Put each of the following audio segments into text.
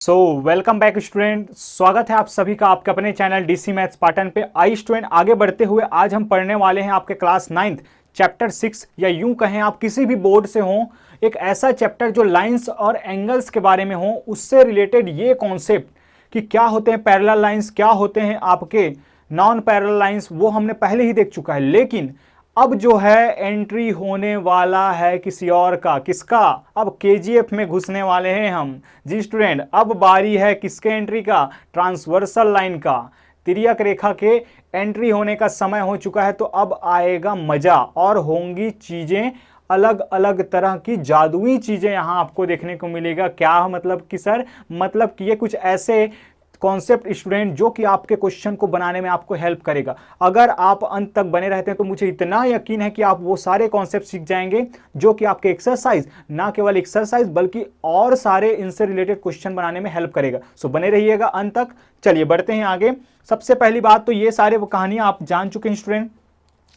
Welcome back student. स्वागत है आप सभी का आपके अपने चैनल डीसी मैथ्स पाटन पे। आई स्टूडेंट, आगे बढ़ते हुए आज हम पढ़ने वाले हैं आपके क्लास 9th चैप्टर 6, या यूं कहें आप किसी भी बोर्ड से हो, एक ऐसा चैप्टर जो लाइंस और एंगल्स के बारे में हो, उससे रिलेटेड ये कॉन्सेप्ट कि क्या होते हैं पैरेलल लाइंस, क्या होते हैं आपके नॉन पैरेलल लाइंस, वो हमने पहले ही देख चुका है। लेकिन अब जो है एंट्री होने वाला है किसी और का। किसका? अब केजीएफ में घुसने वाले हैं हम। जी स्टूडेंट, अब बारी है किसके एंट्री का? ट्रांसवर्सल लाइन का, तिर्यक रेखा के एंट्री होने का समय हो चुका है। तो अब आएगा मजा और होंगी चीजें, अलग अलग तरह की जादुई चीजें यहां आपको देखने को मिलेगा। क्या मतलब कि सर, मतलब कि ये कुछ ऐसे कॉन्सेप्ट स्टूडेंट जो कि आपके क्वेश्चन को बनाने में आपको हेल्प करेगा। अगर आप अंत तक बने रहते हैं तो मुझे इतना यकीन है कि आप वो सारे कॉन्सेप्ट सीख जाएंगे जो कि आपके एक्सरसाइज, ना केवल एक्सरसाइज बल्कि और सारे इनसे रिलेटेड क्वेश्चन बनाने में हेल्प करेगा। सो बने रहिएगा अंत तक। चलिए बढ़ते हैं आगे। सबसे पहली बात तो ये सारे वो कहानियां आप जान चुके हैं स्टूडेंट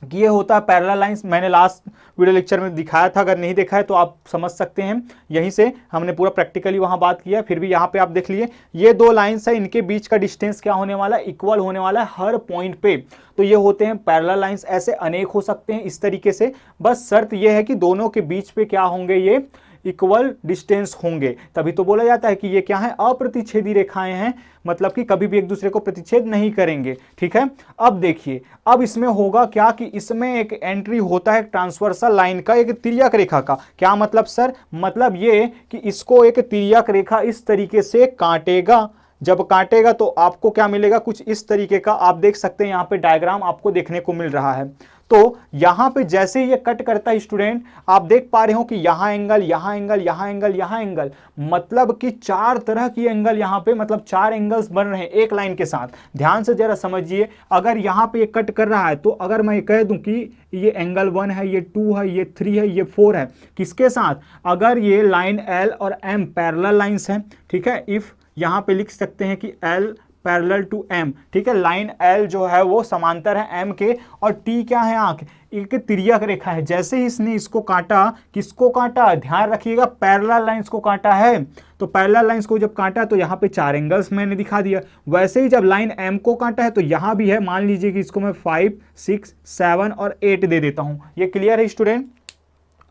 कि ये होता है पैरेलल लाइंस। मैंने लास्ट वीडियो लेक्चर में दिखाया था, अगर नहीं देखा है तो आप समझ सकते हैं। यहीं से हमने पूरा प्रैक्टिकली वहां बात किया है। फिर भी यहाँ पे आप देख लिए, ये दो लाइंस है, इनके बीच का डिस्टेंस क्या होने वाला है? इक्वल होने वाला है हर पॉइंट पे। तो ये होते हैं पैरेलल लाइंस। ऐसे अनेक हो सकते हैं इस तरीके से, बस शर्त ये है कि दोनों के बीच पे क्या होंगे? ये इक्वल डिस्टेंस होंगे। तभी तो बोला जाता है कि ये क्या है? अप्रतिच्छेदी रेखाएं हैं, मतलब कि कभी भी एक दूसरे को प्रतिच्छेद नहीं करेंगे। ठीक है, अब देखिए, अब इसमें होगा क्या कि इसमें एक एंट्री होता है ट्रांसवर्सल लाइन का, एक तिर्यक रेखा का। क्या मतलब सर? मतलब ये कि इसको एक तिर्यक रेखा इस तरीके से काटेगा। जब काटेगा तो आपको क्या मिलेगा? कुछ इस तरीके का आप देख सकते हैं, यहां पे डायग्राम आपको देखने को मिल रहा है। तो यहां पे जैसे ही ये कट करता है स्टूडेंट, आप देख पा रहे हो कि यहां एंगल, यहां एंगल, यहां एंगल, यहां एंगल, मतलब कि चार तरह की एंगल यहां पे, मतलब चार एंगल्स बन रहे हैं एक लाइन के साथ। ध्यान से जरा समझिए, अगर यहां पे ये कट कर रहा है तो अगर मैं कह दूं कि ये एंगल 1 है, ये 2 है, ये 3 है, ये 4 है, किसके साथ? अगर ये लाइन एल और एम पैरेलल लाइंस हैं, ठीक है, इफ यहां पे लिख सकते हैं कि एल पैरेलल टू एम, ठीक है, लाइन एल जो है वो समांतर है एम के, और टी क्या है? आंख, एक तिर्यक रेखा है। जैसे ही इसने इसको काटा, किसको काटा? ध्यान रखिएगा, पैरेलल लाइंस को काटा है। तो पैरेलल लाइंस को जब काटा तो यहाँ पे चार एंगल्स मैंने दिखा दिया। वैसे ही जब लाइन एम को काटा है तो यहाँ भी है, मान लीजिए कि इसको मैं 5, 6, 7 और 8 दे देता हूं। ये क्लियर है स्टूडेंट?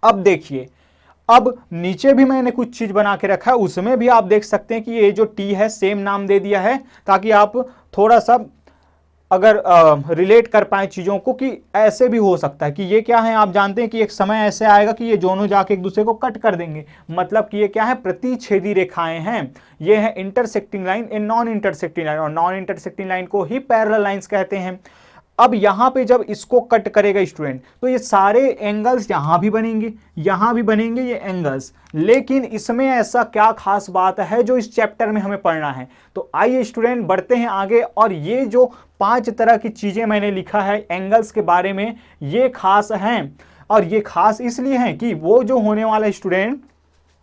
अब देखिए, अब नीचे भी मैंने कुछ चीज बना के रखा है, उसमें भी आप देख सकते हैं कि ये जो टी है सेम नाम दे दिया है, ताकि आप थोड़ा सा अगर रिलेट कर पाए चीजों को कि ऐसे भी हो सकता है कि ये क्या है। आप जानते हैं कि एक समय ऐसे आएगा कि ये दोनों जाके एक दूसरे को कट कर देंगे, मतलब कि ये क्या है? प्रतिच्छेदी रेखाएं हैं। ये है intersecting line, a non intersecting line, और नॉन इंटरसेक्टिंग लाइन को ही पैरेलल लाइंस कहते हैं। अब यहां पे जब इसको कट करेगा स्टूडेंट, तो ये सारे एंगल्स यहां भी बनेंगे, यहां भी बनेंगे ये एंगल्स। लेकिन इसमें ऐसा क्या खास बात है जो इस चैप्टर में हमें पढ़ना है? तो आइए स्टूडेंट बढ़ते हैं आगे। और ये जो 5 तरह की चीजें मैंने लिखा है एंगल्स के बारे में, ये खास हैं। और ये खास इसलिए हैं कि वो जो होने वाला है स्टूडेंट,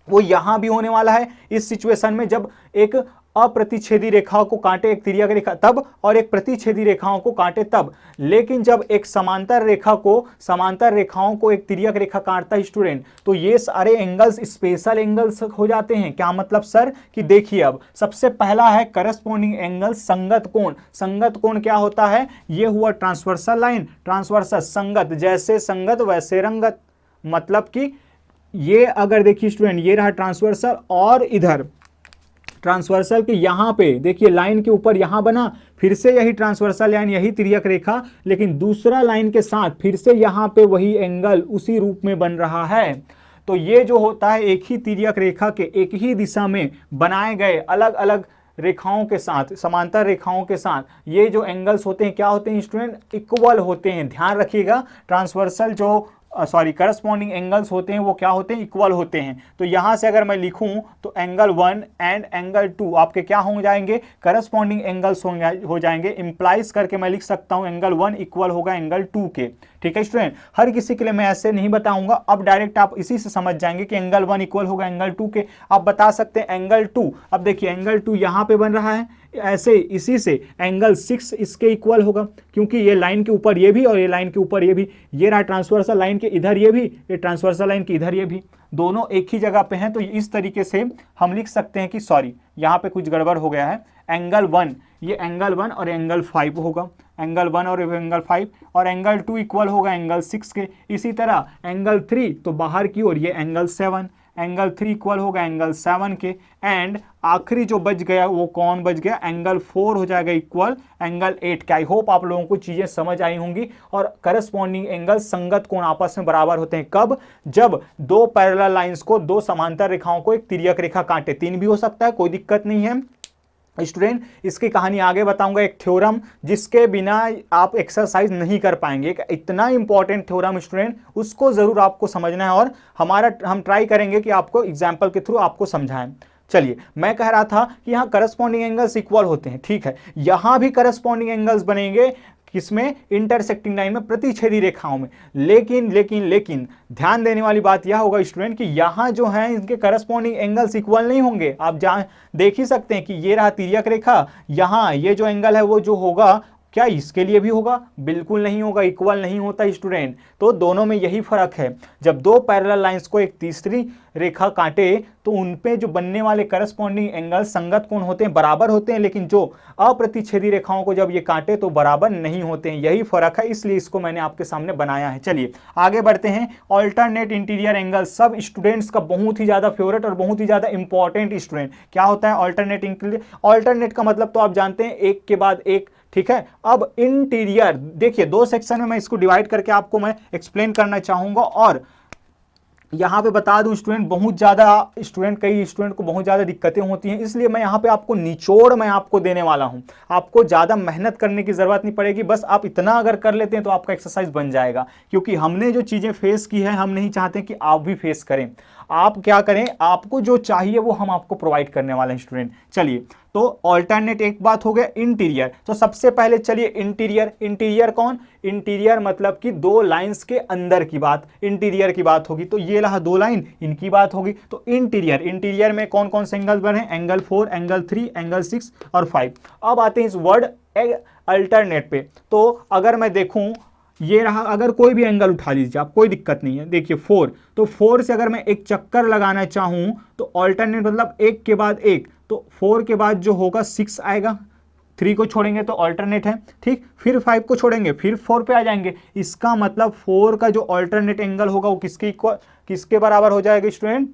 वो यहां भी होने वाला है इस सिचुएशन में, जब एक अप्रतिच्छेदी रेखाओं को काटे एक तिर्यक रेखा तब, और एक प्रतिच्छेदी रेखाओं को काटे तब। लेकिन जब एक समांतर रेखा को, समांतर रेखाओं को एक तिर्यक रेखा काटता है स्टूडेंट, तो ये सारे एंगल्स स्पेशल एंगल्स हो जाते हैं। क्या मतलब सर? कि देखिए, अब सबसे पहला है करस्पॉन्डिंग एंगल, संगत कोण। संगत कोण क्या होता है? ये हुआ ट्रांसवर्सल लाइन, ट्रांसवर्सल संगत, जैसे संगत वैसे रंगत। मतलब कि ये अगर देखिए स्टूडेंट, ये रहा ट्रांसवर्सल, और इधर ट्रांसवर्सल के यहां पे देखिए लाइन के ऊपर यहां बना, फिर से यही ट्रांसवर्सल लाइन, यही तिर्यक रेखा, लेकिन दूसरा लाइन के साथ फिर से यहां पे वही एंगल उसी रूप में बन रहा है। तो ये जो होता है एक ही तिर्यक रेखा के एक ही दिशा में बनाए गए अलग अलग रेखाओं के साथ, समांतर रेखाओं के साथ, ये जो एंगल्स होते हैं क्या होते हैं स्टूडेंट? इक्वल होते हैं। ध्यान रखिएगा, ट्रांसवर्सल जो करस्पॉन्डिंग एंगल्स होते हैं वो क्या होते हैं? इक्वल होते हैं। तो यहां से अगर मैं लिखूं तो एंगल 1 एंड एंगल 2 आपके क्या हो जाएंगे? करस्पॉन्डिंग एंगल्स हो जाएंगे। इंप्लाइज करके मैं लिख सकता हूं एंगल 1 इक्वल होगा एंगल 2 के। ठीक है स्टूडेंट, हर किसी के लिए मैं ऐसे नहीं बताऊंगा, अब डायरेक्ट आप इसी से समझ जाएंगे कि एंगल 1 इक्वल होगा एंगल 2 के। आप बता सकते हैं एंगल 2, अब देखिए एंगल 2 यहां पे बन रहा है, ऐसे इसी से एंगल 6 इसके इक्वल होगा, क्योंकि ये लाइन के ऊपर ये भी और ये लाइन के ऊपर ये भी, ये रहा ट्रांसवर्सल लाइन के इधर ये भी, ये ट्रांसवर्सल लाइन के इधर ये भी, दोनों एक ही जगह पे हैं। तो इस तरीके से हम लिख सकते हैं कि सॉरी यहाँ पे कुछ गड़बड़ हो गया है, एंगल 1 ये एंगल 1 और एंगल 5 होगा, एंगल 1 और एंगल 5, और एंगल 2 इक्वल होगा एंगल 6 के। इसी तरह एंगल 3 तो बाहर की ओर ये एंगल 7, एंगल 3 इक्वल होगा एंगल 7 के। एंड आखिरी जो बच गया वो कौन बच गया, एंगल 4 हो जाएगा इक्वल एंगल 8 के। आई होप आप लोगों को चीजें समझ आई होंगी। और करस्पॉन्डिंग एंगल संगत कोण आपस में बराबर होते हैं कब, जब दो पैरेलल लाइंस को, दो समांतर रेखाओं को एक तिर्यक रेखा काटे। 3 भी हो सकता है, कोई दिक्कत नहीं है स्टूडेंट। इसकी कहानी आगे बताऊंगा, एक थ्योरम जिसके बिना आप एक्सरसाइज नहीं कर पाएंगे, एक इतना इंपॉर्टेंट थ्योरम स्टूडेंट, उसको जरूर आपको समझना है। और हम ट्राई करेंगे कि आपको एग्जाम्पल के थ्रू आपको समझाएं। चलिए, मैं कह रहा था कि यहाँ करस्पॉन्डिंग एंगल्स इक्वल होते हैं, ठीक है। यहां भी करस्पॉन्डिंग एंगल्स बनेंगे, किसमें, इंटरसेक्टिंग लाइन में, प्रतिच्छेदी रेखाओं में। लेकिन ध्यान देने वाली बात यह होगा स्टूडेंट कि यहां जो है इनके करस्पॉन्डिंग एंगल्स इक्वल नहीं होंगे। आप देख ही सकते हैं कि ये रहा तिर्यक रेखा, यहां ये जो एंगल है वो जो होगा, क्या इसके लिए भी होगा, बिल्कुल नहीं होगा, इक्वल नहीं होता स्टूडेंट। तो दोनों में यही फर्क है, जब दो पैरेलल लाइंस को एक तीसरी रेखा काटे तो उनपे जो बनने वाले करस्पॉन्डिंग एंगल संगत कोण होते हैं, बराबर होते हैं, लेकिन जो अप्रतिच्छेदी रेखाओं को जब ये काटे तो बराबर नहीं होते हैं। यही फर्क है, इसलिए इसको मैंने आपके सामने बनाया है। चलिए आगे बढ़ते हैं। ऑल्टरनेट इंटीरियर एंगल सब स्टूडेंट्स का बहुत ही ज्यादा फेवरेट और बहुत ही ज्यादा इंपॉर्टेंट स्टूडेंट। क्या होता है ऑल्टरनेट इंटीरियर? ऑल्टरनेट का मतलब तो आप जानते हैं, एक के बाद एक, ठीक है। अब इंटीरियर देखिए, 2 सेक्शन में मैं इसको डिवाइड करके आपको मैं एक्सप्लेन करना चाहूंगा। और यहां पे बता दूं स्टूडेंट, बहुत ज्यादा कई स्टूडेंट को बहुत ज्यादा दिक्कतें होती हैं, इसलिए मैं यहां पे आपको निचोड़ मैं आपको देने वाला हूं। आपको ज्यादा मेहनत करने की जरूरत नहीं पड़ेगी, बस आप इतना अगर कर लेते हैं तो आपका एक्सरसाइज बन जाएगा। क्योंकि हमने जो चीजें फेस की है, हम नहीं चाहते कि आप भी फेस करें। आप क्या करें, आपको जो चाहिए वो हम आपको प्रोवाइड करने वाले हैं स्टूडेंट। चलिए, तो ऑल्टरनेट एक बात हो गया। इंटीरियर, तो सबसे पहले चलिए इंटीरियर कौन, इंटीरियर मतलब कि दो लाइंस के अंदर की बात, इंटीरियर की बात होगी। तो ये रहा 2 लाइन, इनकी बात होगी। तो इंटीरियर में कौन कौन से एंगल बने, एंगल 4, एंगल 3, एंगल 6 और 5। अब आते हैं इस वर्ड अल्टरनेट पे। तो अगर मैं देखूं, ये रहा, अगर कोई भी एंगल उठा लीजिए आप, कोई दिक्कत नहीं है। देखिए 4, तो 4 से अगर मैं एक चक्कर लगाना चाहूं तो ऑल्टरनेट मतलब एक के बाद एक, तो 4 के बाद जो होगा 6 आएगा, 3 को छोड़ेंगे तो ऑल्टरनेट है, ठीक। फिर 5 को छोड़ेंगे, फिर 4 पे आ जाएंगे। इसका मतलब 4 का जो ऑल्टरनेट एंगल होगा वो किसके बराबर हो जाएगा स्टूडेंट,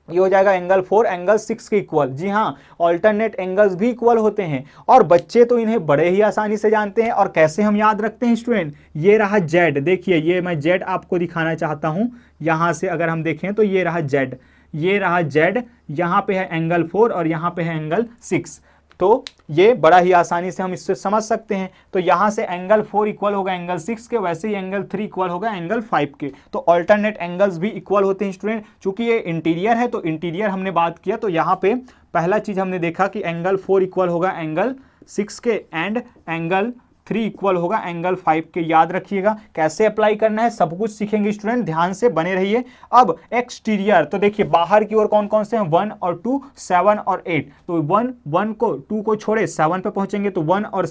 ये हो जाएगा एंगल 4 एंगल 6 के इक्वल। जी हाँ, ऑल्टरनेट एंगल्स भी इक्वल होते हैं और बच्चे तो इन्हें बड़े ही आसानी से जानते हैं। और कैसे हम याद रखते हैं स्टूडेंट, ये रहा जेड, देखिए ये मैं जेड आपको दिखाना चाहता हूं। यहां से अगर हम देखें तो ये रहा जेड, ये रहा जेड, यहां पे है एंगल 4 और यहां पे है एंगल 6। तो ये बड़ा ही आसानी से हम इससे समझ सकते हैं। तो यहां से एंगल 4 इक्वल होगा एंगल 6 के, वैसे ही एंगल 3 इक्वल होगा एंगल 5 के। तो ऑल्टरनेट एंगल्स भी इक्वल होते हैं स्टूडेंट। चूंकि ये इंटीरियर है तो इंटीरियर हमने बात किया, तो यहां पे पहला चीज हमने देखा कि एंगल 4 इक्वल होगा एंगल 6 के एंड एंगल 3 इक्वल होगा एंगल 5 के। याद रखिएगा, कैसे अप्लाई करना है सब कुछ सीखेंगे स्टूडेंट, ध्यान से बने रहिए। अब एक्सटीरियर, तो देखिए बाहर की ओर कौन कौन से हैं, 1 और 2, 7 और 8। तो 1 को 2 को छोड़े 7 पे पहुंचेंगे तो 1 और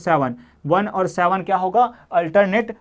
7 क्या होगा, अल्टरनेट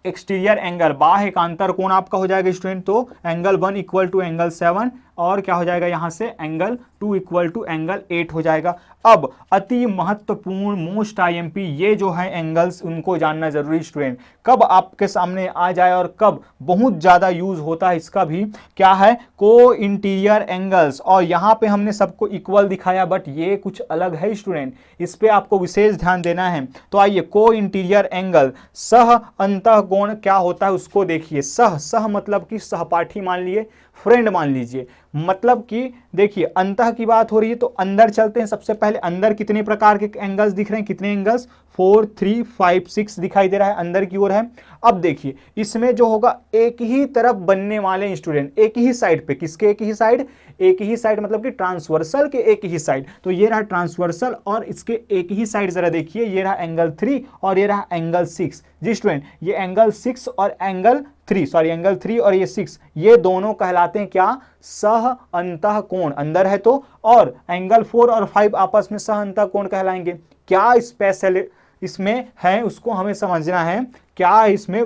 एक्सटीरियर एंगल, बाह्य एकांतर कोण आपका हो जाएगा स्टूडेंट। तो एंगल 1 इक्वल टू एंगल 7 और क्या हो जाएगा यहां से एंगल 2 इक्वल टू एंगल 8 हो जाएगा। अब अति महत्वपूर्ण मोस्ट आईएमपी, ये जो है एंगल्स उनको जानना जरूरी स्टूडेंट, कब आपके सामने आ जाए और कब बहुत ज्यादा यूज होता है इसका भी, क्या है, को इंटीरियर एंगल्स। और यहां पे हमने सबको इक्वल दिखाया, बट ये कुछ अलग है स्टूडेंट, इस पे आपको विशेष ध्यान देना है। तो आइए, को इंटीरियर एंगल सह अंतः कोण क्या होता है उसको देखिए। सह मतलब कि सहपाठी मान लिए, फ्रेंड मान लीजिए, मतलब कि देखिए अंतः की बात हो रही है तो अंदर चलते हैं। सबसे पहले अंदर कितने प्रकार के एंगल्स दिख रहे हैं, कितने एंगल्स, 4, 3, 5, 6 दिखाई दे रहा है, अंदर की ओर है। अब देखिए इसमें जो होगा एक ही तरफ बनने वाले स्टूडेंट, एक ही साइड पे, किसके एक ही साइड, एक ही साइड मतलब कि ट्रांसवर्सल के एक ही साइड। तो ये रहा ट्रांसवर्सल और इसके एक ही साइड, जरा देखिए ये रहा एंगल 3 और ये रहा एंगल 6। जी स्टूडेंट, ये एंगल 6 और एंगल 3 और ये 6, ये दोनों कहलाते हैं क्या, सह अंतः कोण अंदर है तो, और एंगल 4 और 5 आपस में सह अंतः कोण कहलाएंगे। क्या स्पेशल इसमें है उसको हमें समझना है, क्या इसमें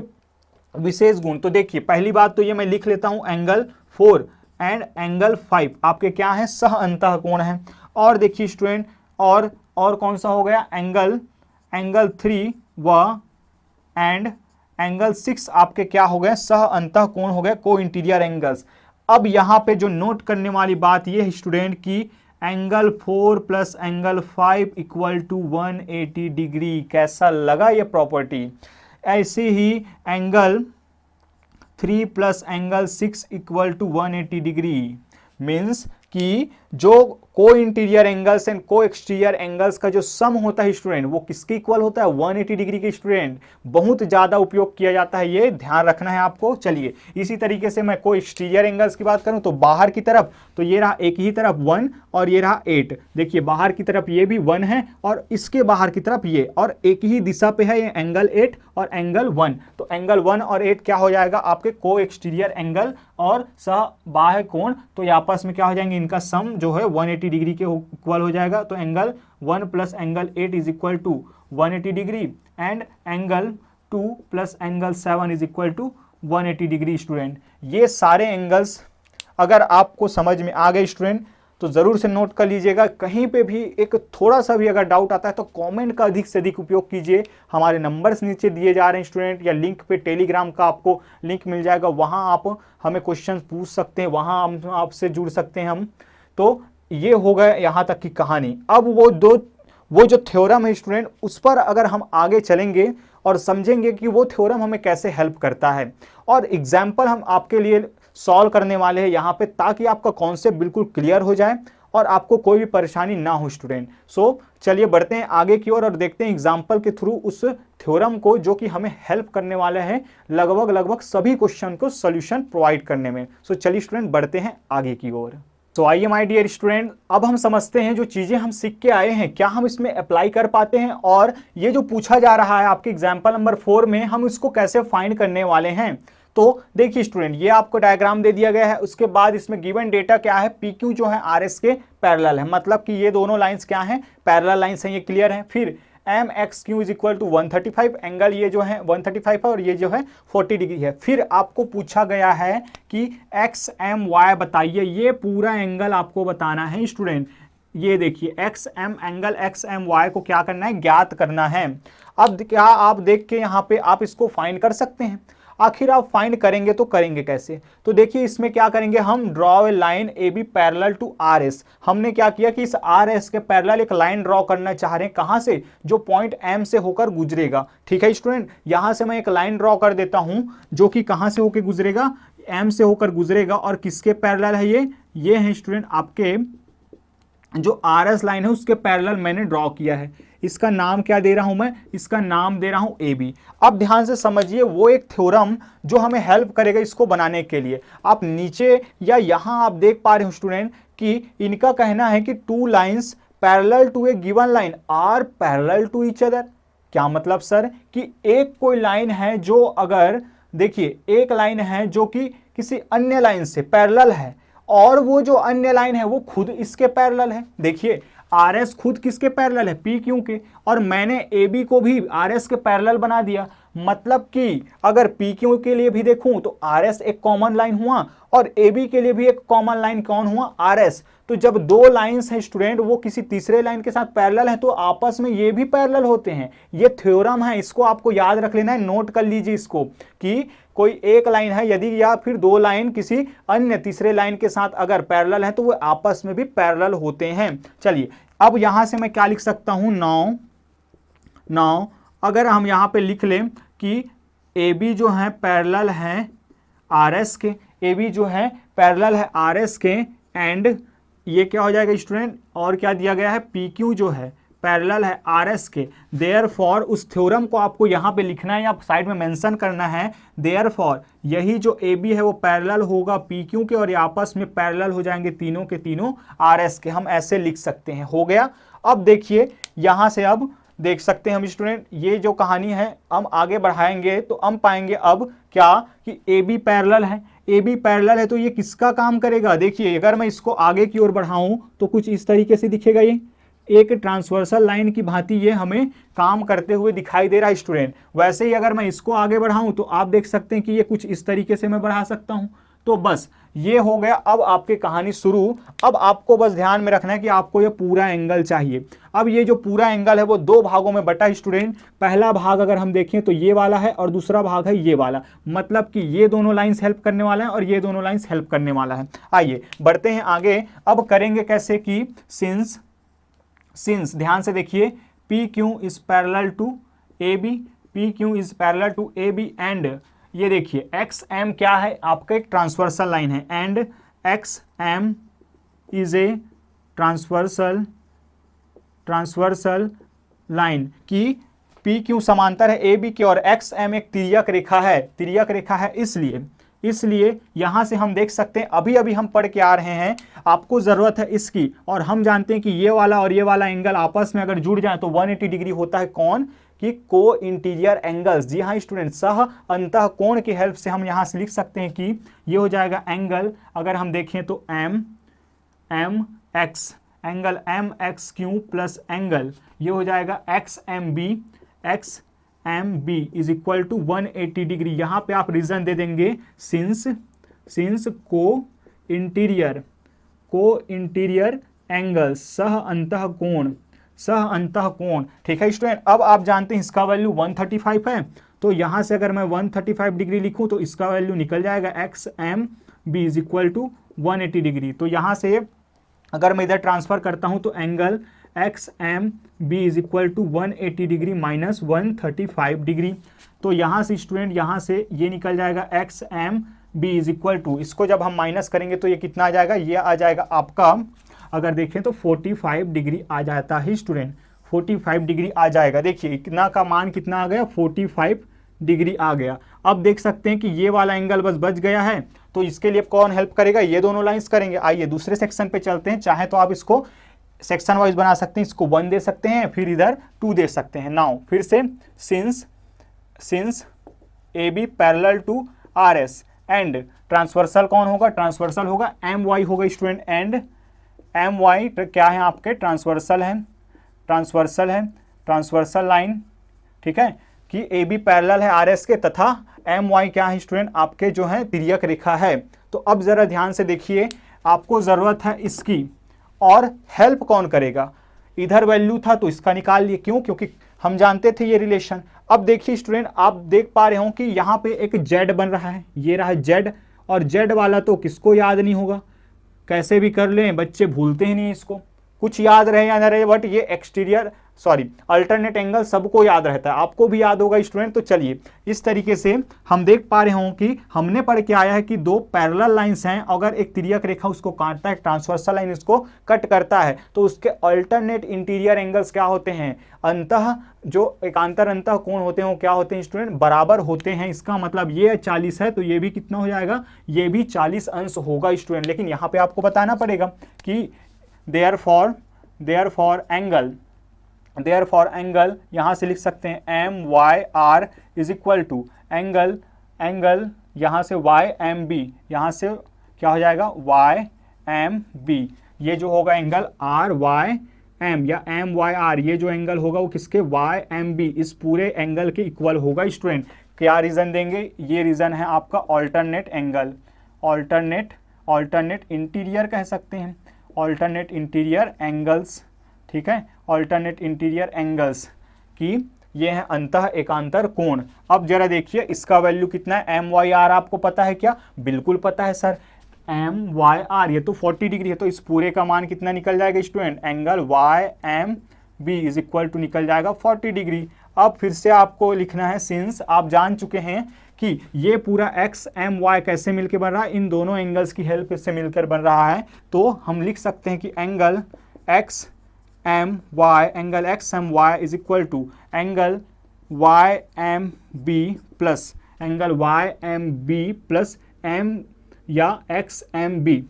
विशेष गुण। तो देखिए पहली बात तो ये मैं लिख लेता हूं, एंगल 4 एंड एंगल 5 आपके क्या है, सह अंतः कोण है। और देखिए स्टूडेंट, और कौन सा हो गया, एंगल 3 व एंड एंगल 6 आपके क्या हो गए, सह अंतः कोण हो गए, को इंटीरियर एंगल्स। अब यहां पे जो नोट करने वाली बात ये है स्टूडेंट की angle 4 plus angle 5 equal to 180 degree. कैसा लगा ये प्रॉपर्टी। ऐसे ही angle 3 plus angle 6 equal to 180 degree, means कि जो को इंटीरियर एंगल्स एंड को एक्सटीरियर एंगल्स का जो सम होता है स्टूडेंट, वो किसके इक्वल होता है, 180 डिग्री के। स्टूडेंट बहुत ज्यादा उपयोग किया जाता है, ये ध्यान रखना है आपको। चलिए इसी तरीके से मैं को एक्सटीरियर एंगल्स की बात करूं तो बाहर की तरफ तो ये रहा एक ही तरफ 1 और ये रहा 8। देखिए बाहर की तरफ ये भी 1 है और इसके बाहर की तरफ ये, और एक ही दिशा पे है ये एंगल 8 और एंगल 1। तो एंगल 1 और 8 क्या हो जाएगा आपके को एक्सटीरियर एंगल और सह बाह्य कोण, तो ये आपस में क्या हो जाएंगे, इनका सम जो है 180 डिग्री के इक्वल हो जाएगा। तो angle 1 plus angle 8 is equal to 180 degree and angle 2 plus angle 7 is equal to 180 degree. Student ये सारे एंगल्स अगर आपको समझ में आ गए स्टूडेंट तो जरूर से नोट कर लीजिएगा। कहीं पे भी एक थोड़ा सा भी अगर डाउट आता है तो कमेंट का अधिक से अधिक उपयोग कीजिए। हमारे नंबर्स नीचे दिए जा रहे हैं स्टूडेंट, या लिंक पे टेलीग्राम का आपको लिंक मिल जाएगा, वहां आप हमें क्वेश्चन पूछ सकते हैं, वहां हम आपसे जुड़ सकते हैं हम। तो ये हो गया यहाँ तक की कहानी। अब वो जो थ्योरम है स्टूडेंट, उस पर अगर हम आगे चलेंगे और समझेंगे कि वो थ्योरम हमें कैसे हेल्प करता है, और एग्जाम्पल हम आपके लिए सॉल्व करने वाले हैं यहाँ पे, ताकि आपका कॉन्सेप्ट बिल्कुल क्लियर हो जाए और आपको कोई भी परेशानी ना हो स्टूडेंट। सो चलिए बढ़ते हैं आगे की ओर और देखते हैं एग्जाम्पल के थ्रू उस थ्योरम को, जो कि हमें हेल्प करने वाले हैं लगभग सभी क्वेश्चन को सोल्यूशन प्रोवाइड करने में। सो चलिए स्टूडेंट बढ़ते हैं आगे की ओर। तो आइए माय डियर स्टूडेंट, अब हम समझते हैं जो चीजें हम सीख के आए हैं क्या हम इसमें अप्लाई कर पाते हैं, और ये जो पूछा जा रहा है आपके एग्जाम्पल नंबर 4 में हम इसको कैसे फाइंड करने वाले हैं। तो देखिए स्टूडेंट, ये आपको डायग्राम दे दिया गया है, उसके बाद इसमें गिवन डेटा क्या है, PQ जो है RS के पैरेलल है, मतलब कि ये दोनों लाइंस क्या हैं, पैरेलल लाइंस हैं, ये क्लियर है। फिर MXQ is equal to 135, angle ये जो है 135 है और ये जो है 40 डिग्री है। फिर आपको पूछा गया है कि XMY बताइए, ये पूरा एंगल आपको बताना है स्टूडेंट। ये देखिए एंगल XMY को क्या करना है, ज्ञात करना है। अब क्या आप देख के यहाँ पे आप इसको फाइंड कर सकते हैं। आखिर आप फाइंड करेंगे तो करेंगे कैसे, तो देखिए इसमें क्या करेंगे, हम draw a line AB parallel to RS। हमने क्या किया कि इस RS के पैरेलल एक लाइन ड्रॉ करना चाह रहे हैं, कहां से, जो पॉइंट M से होकर गुजरेगा। ठीक है स्टूडेंट, यहां से मैं एक लाइन ड्रॉ कर देता हूं जो कि कहां से होकर गुजरेगा, M से होकर गुजरेगा, और किसके पैरेलल है ये है स्टूडेंट आपके जो RS लाइन है उसके पैरेलल मैंने ड्रॉ किया है। इसका नाम क्या दे रहा हूं मैं, इसका नाम दे रहा हूं AB। अब ध्यान से समझिए, वो एक थ्योरम जो हमें हेल्प करेगा इसको बनाने के लिए। आप नीचे या यहां आप देख पा रहे हो स्टूडेंट कि इनका कहना है कि two lines parallel to a given line are parallel to each other. क्या मतलब सर, कि एक कोई लाइन है जो, अगर देखिए एक लाइन है जो कि किसी अन्य लाइन से पैरेलल है, और वो जो अन्य लाइन है वो खुद इसके पैरेलल है। देखिए RS खुद किसके पैरेलल है, PQ के, और मैंने AB को भी RS के पैरेलल बना दिया। मतलब कि अगर PQ के लिए भी देखूं तो RS एक कॉमन लाइन हुआ और AB के लिए भी एक कॉमन लाइन कौन हुआ, RS। तो जब दो लाइंस हैं स्टूडेंट वो किसी तीसरे लाइन के साथ पैरेलल है तो आपस में ये भी पैरेलल होते हैं। ये थ्योरम है, इसको आपको याद रख लेना है, नोट कर लीजिए इसको, कि कोई एक लाइन है यदि या फिर दो लाइन किसी अन्य तीसरे लाइन के साथ अगर पैरेलल है तो वो आपस में भी पैरेलल होते हैं। चलिए अब यहां से मैं क्या लिख सकता हूं, नाउ अगर हम यहां पे लिख लें कि AB जो है पैरेलल है RS के, AB जो है पैरेलल है RS के, एंड ये क्या हो जाएगा स्टूडेंट, और क्या दिया गया है, PQ जो है पैरेलल है RS के। देयरफॉर उस थ्योरम को आपको यहाँ पे लिखना है या साइड में मेंशन करना है। देयरफॉर यही जो AB है वो पैरेलल होगा PQ के, और ये आपस में पैरेलल हो जाएंगे तीनों के तीनों RS के। हम ऐसे लिख सकते हैं, हो गया। अब देखिए यहाँ से अब देख सकते हैं हम स्टूडेंट, ये जो कहानी है हम आगे बढ़ाएंगे तो हम पाएंगे अब क्या कि AB पैरेलल है, ए बी पैरेलल है तो ये किसका काम करेगा, देखिए अगर मैं इसको आगे की ओर बढ़ाऊं तो कुछ इस तरीके से दिखेगा, ये एक ट्रांसवर्सल लाइन की भांति ये हमें काम करते हुए दिखाई दे रहा है स्टूडेंट। वैसे ही अगर मैं इसको आगे बढ़ाऊं तो आप देख सकते हैं कि ये कुछ इस तरीके से मैं बढ़ा सकता हूं। तो बस ये हो गया, अब आपकी कहानी शुरू। अब आपको बस ध्यान में रखना है कि आपको ये पूरा एंगल चाहिए। अब ये जो पूरा एंगल है वो दो भागों में बटा स्टूडेंट। पहला भाग अगर हम देखें तो ये वाला है और दूसरा भाग है ये वाला, मतलब कि ये दोनों लाइंस हेल्प करने वाला है और ये दोनों लाइंस हेल्प करने वाला है। आइए बढ़ते हैं आगे। अब करेंगे कैसे कि सिंस ध्यान से देखिए, P Q is parallel to A B, P Q is parallel to A B and ये देखिए एक्स एम क्या है, आपका एक ट्रांसवर्सल लाइन है and X M is a transversal line की पी क्यू समांतर है ए बी की और एक्स एम एक तिर्यक रेखा है, इसलिए यहां से हम देख सकते हैं, अभी अभी हम पढ़ के आ रहे हैं, आपको जरूरत है इसकी, और हम जानते हैं कि ये वाला और ये वाला एंगल आपस में अगर जुड़ जाए तो 180 डिग्री होता है। कौन कि को इंटीरियर एंगल्स। जी हाँ स्टूडेंट, सह अंतः कोण की हेल्प से हम यहां से लिख सकते हैं कि ये हो जाएगा एंगल, अगर हम देखें तो M X, angle M X Q plus angle ये हो जाएगा X M B is equal to 180 degree. यहां पे आप रीजन दे देंगे सिंस को इंटीरियर एंगल, सह अंतः कोण। ठीक है स्टूडेंट, अब आप जानते हैं इसका वैल्यू 135 है, तो यहां से अगर मैं 135 डिग्री लिखूं तो इसका वैल्यू निकल जाएगा X M B is equal to 180 degree. तो यहां से अगर मैं इधर ट्रांसफर करता हूं तो angle X M B is equal to 180 degree minus 135 degree. तो यहाँ से स्टूडेंट यहाँ से ये निकल जाएगा X M B is equal to, इसको जब हम माइनस करेंगे तो ये कितना आ जाएगा, ये आ जाएगा आपका अगर देखें तो 45 डिग्री आ जाता है स्टूडेंट, 45 डिग्री आ जाएगा। देखिए इतना का मान कितना आ गया, 45 डिग्री आ गया। अब देख सकते हैं कि ये वाला एंगल बस बच गया है, तो इसके लिए कौन हेल्प करेगा, ये दोनों लाइंस करेंगे। आइए दूसरे सेक्शन पे चलते हैं, चाहे तो आप इसको सेक्शन वाइज बना सकते हैं, इसको 1 दे सकते हैं फिर इधर 2 दे सकते हैं। नाउ फिर से since A B parallel to R S and transversal कौन होगा, ट्रांसवर्सल होगा एम वाई होगा स्टूडेंट, एंड एम वाई क्या है आपके ट्रांसवर्सल लाइन, ठीक है, कि ए बी पैरेलल है आर एस के, तथा एम वाई क्या है स्टूडेंट आपके जो है तिर्यक रेखा है। तो अब जरा ध्यान से देखिए, आपको जरूरत है इसकी, और हेल्प कौन करेगा, इधर वैल्यू था तो इसका निकाल लिए, क्यों, क्योंकि हम जानते थे ये रिलेशन। अब देखिए स्टूडेंट, आप देख पा रहे हो कि यहाँ पे एक जेड बन रहा है, ये रहा जेड, और जेड वाला तो किसको याद नहीं होगा, कैसे भी कर लें बच्चे भूलते ही नहीं इसको, कुछ याद रहे या ना रहे, बट ये अल्टरनेट एंगल सबको याद रहता है, आपको भी याद होगा स्टूडेंट। तो चलिए इस तरीके से हम देख पा रहे हों कि हमने पढ़ के आया है कि दो पैरेलल लाइंस हैं, अगर एक तिर्यक रेखा उसको काटता है, ट्रांसवर्सल लाइन इसको कट करता है, तो उसके अल्टरनेट इंटीरियर एंगल्स क्या होते हैं, अंतः जो एकांतर अंतः कोण होते हैं वो क्या होते हैं स्टूडेंट, बराबर होते हैं। इसका मतलब ये 40 है तो ये भी कितना हो जाएगा, ये भी 40 अंश होगा स्टूडेंट। लेकिन यहाँ पे आपको बताना पड़ेगा कि देयरफॉर एंगल यहां से लिख सकते हैं M Y R is equal to angle यहां से वाई एम बी, यहां से क्या हो जाएगा वाई एम बी, ये जो होगा एंगल आर वाई एम या एम वाई आर, ये जो एंगल होगा वो किसके, वाई एम बी, इस पूरे एंगल के इक्वल होगा स्टूडेंट। क्या रीजन देंगे, ये रीजन है आपका ऑल्टरनेट एंगल, ऑल्टरनेट इंटीरियर कह सकते हैं, ऑल्टरनेट इंटीरियर एंगल्स, ठीक है, ऑल्टरनेट इंटीरियर एंगल्स की ये है अंतः एकांतर कोण। अब जरा देखिए इसका वैल्यू कितना है, एम वाई आर आपको पता है क्या, बिल्कुल पता है सर, एम वाई आर ये तो 40 डिग्री है, तो इस पूरे का मान कितना निकल जाएगा student, angle Y M B is equal to निकल जाएगा 40 डिग्री। अब फिर से आपको लिखना है, सिंस आप जान चुके हैं कि ये पूरा एक्स एम वाई कैसे मिलकर बन रहा है, इन दोनों एंगल्स की हेल्प से मिलकर बन रहा है, तो हम लिख सकते हैं कि angle X M Y is equal to angle Y M B plus angle Y M B plus M या X M B,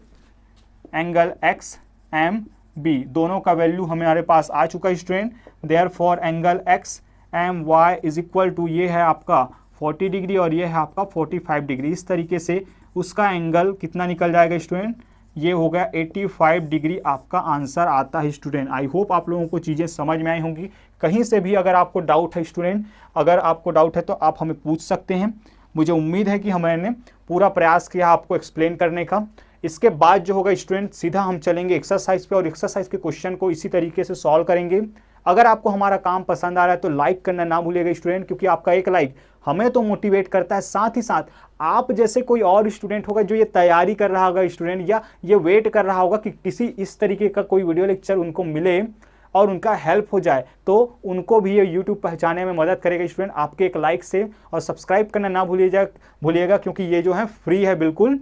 angle X M B, दोनों का वैल्यू हमारे पास आ चुका है student. Therefore angle X M Y is equal to ये है आपका 40 डिग्री और ये है आपका 45 डिग्री। इस तरीके से उसका एंगल कितना निकल जाएगा स्टूडेंट, ये हो गया 85 डिग्री आपका आंसर आता है स्टूडेंट। आई होप आप लोगों को चीज़ें समझ में आई होंगी। कहीं से भी अगर आपको डाउट है स्टूडेंट, अगर आपको डाउट है तो आप हमें पूछ सकते हैं। मुझे उम्मीद है कि हमने पूरा प्रयास किया आपको एक्सप्लेन करने का। इसके बाद जो होगा स्टूडेंट, सीधा हम चलेंगे एक्सरसाइज पे और एक्सरसाइज के क्वेश्चन को इसी तरीके से सॉल्व करेंगे। अगर आपको हमारा काम पसंद आ रहा है तो लाइक करना ना भूलिएगा स्टूडेंट, क्योंकि आपका एक लाइक हमें तो मोटिवेट करता है, साथ ही साथ आप जैसे कोई और स्टूडेंट होगा जो ये तैयारी कर रहा होगा स्टूडेंट, या ये वेट कर रहा होगा कि किसी इस तरीके का कोई वीडियो लेक्चर उनको मिले और उनका हेल्प हो जाए, तो उनको भी ये YouTube पहचाने में मदद करेगा स्टूडेंट आपके एक लाइक से। और सब्सक्राइब करना ना भूलिएगा, क्योंकि ये जो है फ्री है बिल्कुल,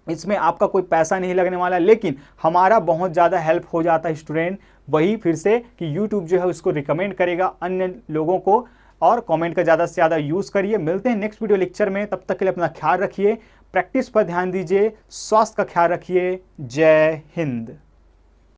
इसमें आपका कोई पैसा नहीं लगने वाला, लेकिन हमारा बहुत ज़्यादा हेल्प हो जाता है स्टूडेंट। वही फिर से कि YouTube जो है उसको रिकमेंड करेगा अन्य लोगों को, और कमेंट का ज़्यादा से ज़्यादा यूज़ करिए। मिलते हैं नेक्स्ट वीडियो लेक्चर में, तब तक के लिए अपना ख्याल रखिए, प्रैक्टिस पर ध्यान दीजिए, स्वास्थ्य का ख्याल रखिए। जय हिंद।